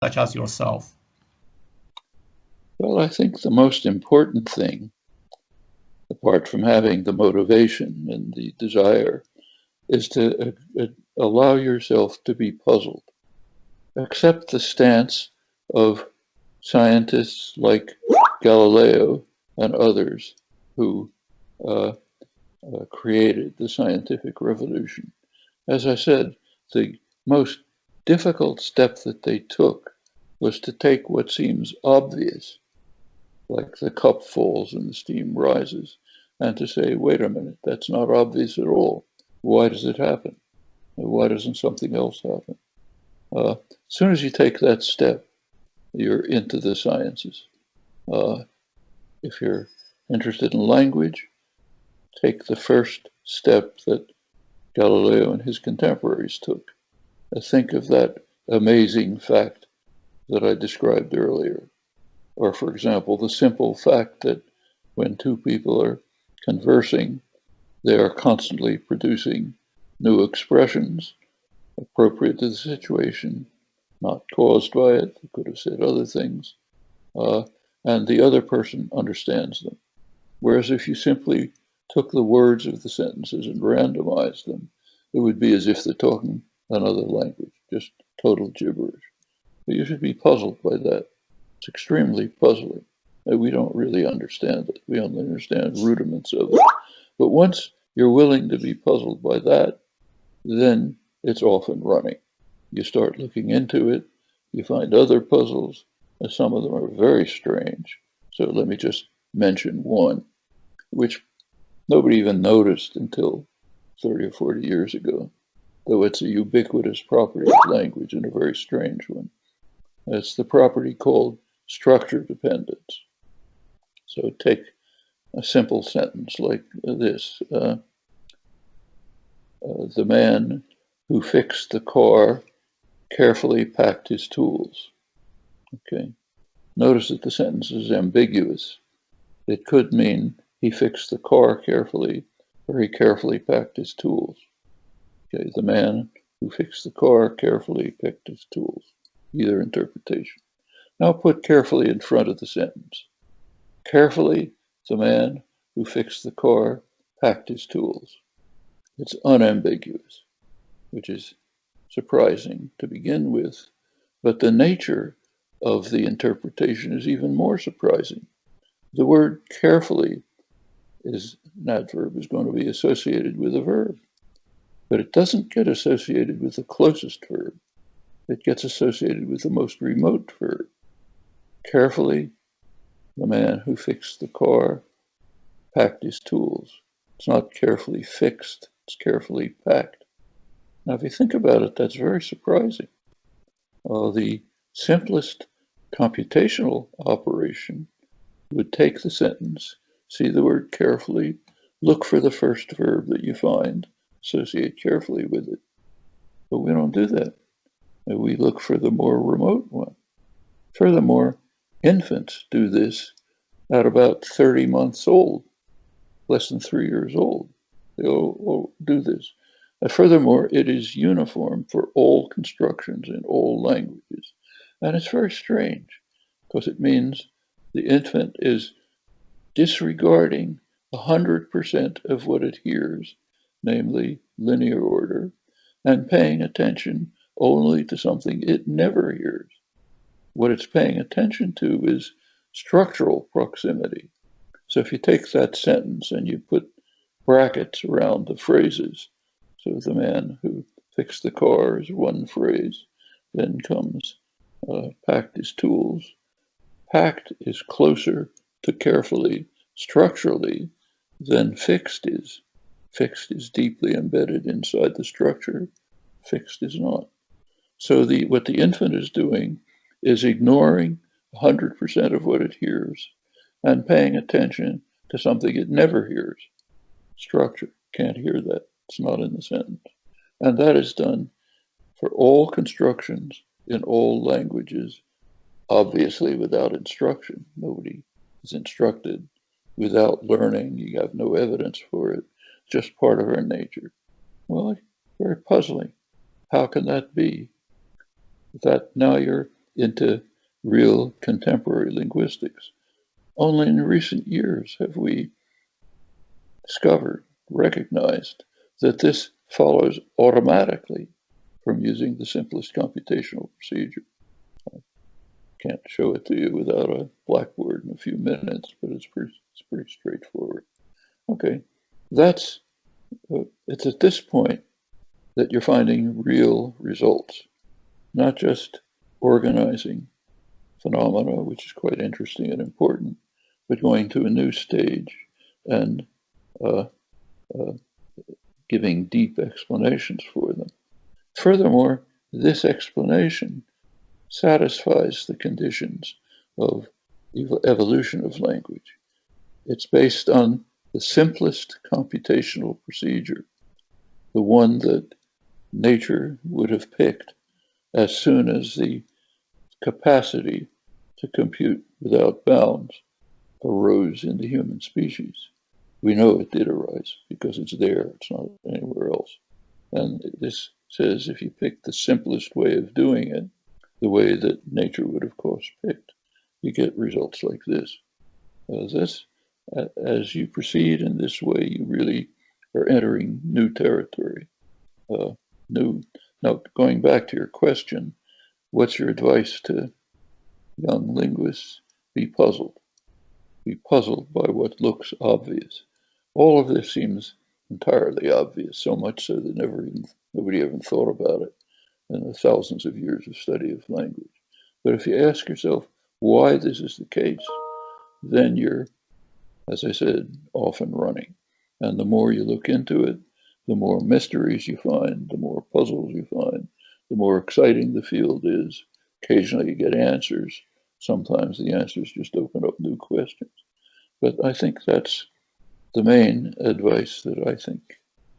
such as yourself? Well, I think the most important thing, apart from having the motivation and the desire, is to allow yourself to be puzzled. Accept the stance of scientists like Galileo and others who created the scientific revolution. As I said, the most difficult step that they took was to take what seems obvious, like the cup falls and the steam rises, and to say, wait a minute, that's not obvious at all. Why does it happen? Why doesn't something else happen? As soon as you take that step, you're into the sciences. If you're interested in language, take the first step that Galileo and his contemporaries took. Think of that amazing fact that I described earlier. Or, for example, the simple fact that when two people are conversing, they are constantly producing new expressions appropriate to the situation, not caused by it. They could have said other things. And the other person understands them. Whereas if you simply took the words of the sentences and randomized them, it would be as if they're talking another language, just total gibberish. But you should be puzzled by that. It's extremely puzzling. We don't really understand it. We only understand rudiments of it. But once you're willing to be puzzled by that, then it's off and running. You start looking into it, you find other puzzles, and some of them are very strange. So let me just mention one, which nobody even noticed until 30 or 40 years ago, though it's a ubiquitous property of language and a very strange one. It's the property called structure dependence. So take a simple sentence like this. The man who fixed the car carefully packed his tools. Okay. Notice that the sentence is ambiguous. It could mean he fixed the car carefully, or he carefully packed his tools. Okay, the man who fixed the car carefully picked his tools. Either interpretation. Now put carefully in front of the sentence. Carefully, the man who fixed the car packed his tools. It's unambiguous, which is surprising to begin with, but the nature of the interpretation is even more surprising. The word carefully is an adverb is going to be associated with a verb, but it doesn't get associated with the closest verb. It gets associated with the most remote verb. Carefully, the man who fixed the car packed his tools. It's not carefully fixed, it's carefully packed. Now, if you think about it, that's very surprising. The simplest computational operation would take the sentence, see the word carefully, look for the first verb that you find, associate carefully with it. But we don't do that. We look for the more remote one. Furthermore, infants do this at about 30 months old, less than 3 years old. They all do this. And furthermore, it is uniform for all constructions in all languages. And it's very strange because it means the infant is disregarding 100% of what it hears, namely linear order, and paying attention only to something it never hears. What it's paying attention to is structural proximity. So if you take that sentence and you put brackets around the phrases, so the man who fixed the car is one phrase, then comes packed his tools. Packed is closer to carefully structurally than fixed is. Fixed is deeply embedded inside the structure. Fixed is not. So what the infant is doing is ignoring 100% of what it hears and paying attention to something it never hears. Structure. Can't hear that. It's not in the sentence. And that is done for all constructions in all languages, obviously without instruction. Nobody is instructed without learning. You have no evidence for it. It's just part of our nature. Well, very puzzling. How can that be? That now you're into real contemporary linguistics. Only in recent years have we discovered, recognized that this follows automatically from using the simplest computational procedure. I can't show it to you without a blackboard in a few minutes, but it's pretty straightforward. Okay, it's at this point that you're finding real results, not just organizing phenomena, which is quite interesting and important, but going to a new stage and giving deep explanations for them. Furthermore, this explanation satisfies the conditions of evolution of language. It's based on the simplest computational procedure, the one that nature would have picked as soon as the capacity to compute without bounds arose in the human species. We know it did arise because it's there, it's not anywhere else. And this says if you pick the simplest way of doing it, the way that nature would of course picked, you get results like this. As you proceed in this way, you really are entering new territory. Now, going back to your question, what's your advice to young linguists? Be puzzled. Be puzzled by what looks obvious. All of this seems entirely obvious, so much so that nobody ever thought about it in the thousands of years of study of language. But if you ask yourself why this is the case, then you're, as I said, off and running. And the more you look into it, the more mysteries you find, the more puzzles you find, the more exciting the field is. Occasionally you get answers. Sometimes the answers just open up new questions. But I think that's the main advice that I think